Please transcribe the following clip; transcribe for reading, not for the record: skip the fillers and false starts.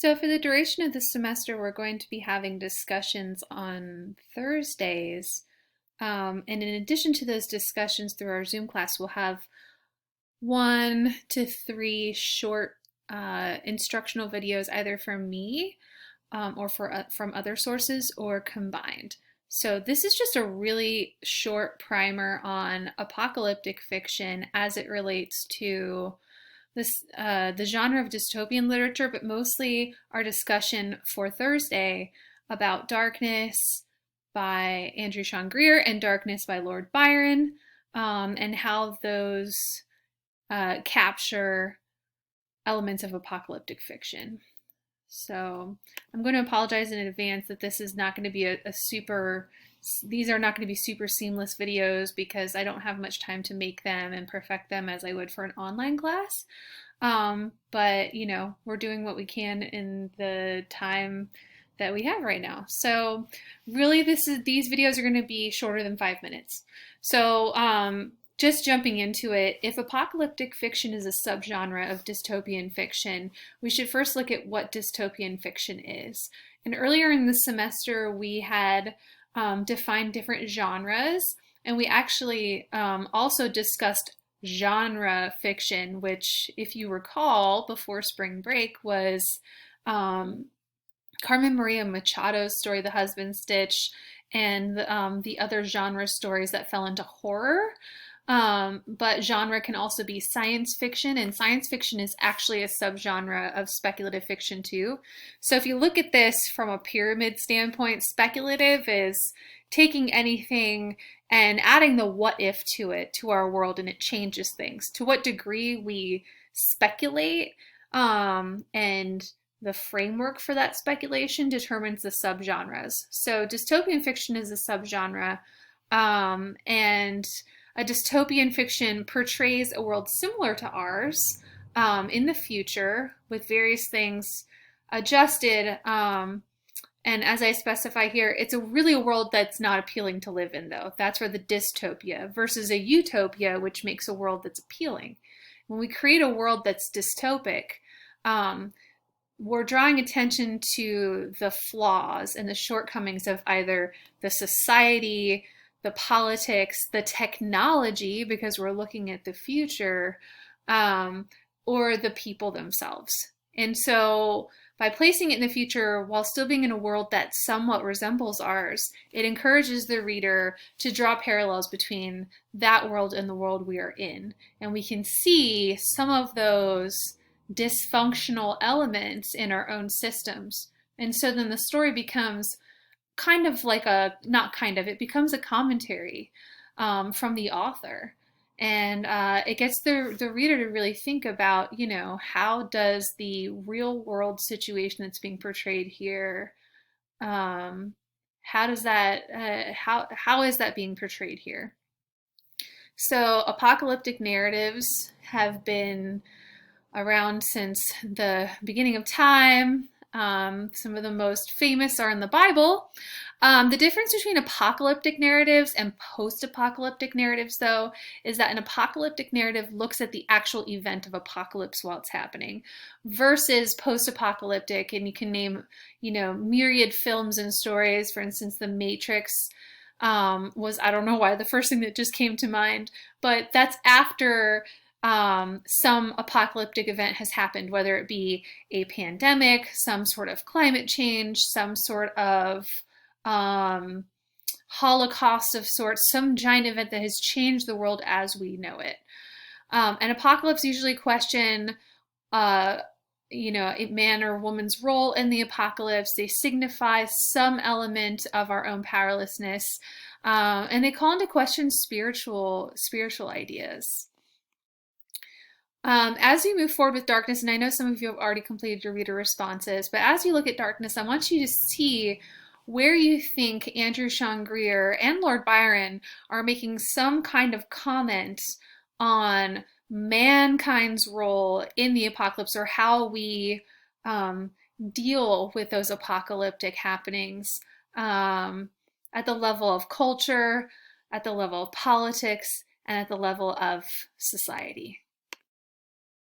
So for the duration of the semester, we're going to be having discussions on Thursdays. And in addition to those discussions through our Zoom class, we'll have 1 to 3 short instructional videos either from me or from other sources or combined. So this is just a really short primer on apocalyptic fiction as it relates to the genre of dystopian literature, but mostly our discussion for Thursday about Darkness by Andrew Sean Greer and Darkness by Lord Byron, and how those capture elements of apocalyptic fiction. So I'm going to apologize in advance that this is not going to be these are not going to be super seamless videos because I don't have much time to make them and perfect them as I would for an online class. But we're doing what we can in the time that we have right now. So really these videos are going to be shorter than 5 minutes. So just jumping into it, if apocalyptic fiction is a subgenre of dystopian fiction, we should first look at what dystopian fiction is. And earlier in the semester, we had defined different genres, and we actually also discussed genre fiction, which, if you recall, before spring break was Carmen Maria Machado's story, The Husband's Stitch, and the other genre stories that fell into horror. But genre can also be science fiction, and science fiction is actually a subgenre of speculative fiction too. So if you look at this from a pyramid standpoint, speculative is taking anything and adding the what if to it, to our world, and it changes things. To what degree we speculate, and the framework for that speculation determines the subgenres. So dystopian fiction is a subgenre, and a dystopian fiction portrays a world similar to ours in the future with various things adjusted. And as I specify here, it's really a world that's not appealing to live in, though. That's where the dystopia versus a utopia, which makes a world that's appealing. When we create a world that's dystopic, we're drawing attention to the flaws and the shortcomings of either the society, the politics, the technology, because we're looking at the future, or the people themselves. And so by placing it in the future while still being in a world that somewhat resembles ours, it encourages the reader to draw parallels between that world and the world we are in. And we can see some of those dysfunctional elements in our own systems. And so then the story becomes it becomes a commentary from the author. And it gets the reader to really think about, how does the real world situation that's being portrayed here, how is that being portrayed here? So apocalyptic narratives have been around since the beginning of time. Some of the most famous are in the Bible. The difference between apocalyptic narratives and post-apocalyptic narratives, though, is that an apocalyptic narrative looks at the actual event of apocalypse while it's happening, versus post-apocalyptic, and you can name, myriad films and stories. For instance, The Matrix was, I don't know why, the first thing that just came to mind, but that's after some apocalyptic event has happened, whether it be a pandemic, some sort of climate change, some sort of holocaust of sorts, some giant event that has changed the world as we know it. And apocalypse usually question, a man or woman's role in the apocalypse. They signify some element of our own powerlessness, and they call into question spiritual ideas. As you move forward with Darkness, and I know some of you have already completed your reader responses, but as you look at Darkness, I want you to see where you think Andrew Sean Greer and Lord Byron are making some kind of comment on mankind's role in the apocalypse, or how we deal with those apocalyptic happenings at the level of culture, at the level of politics, and at the level of society.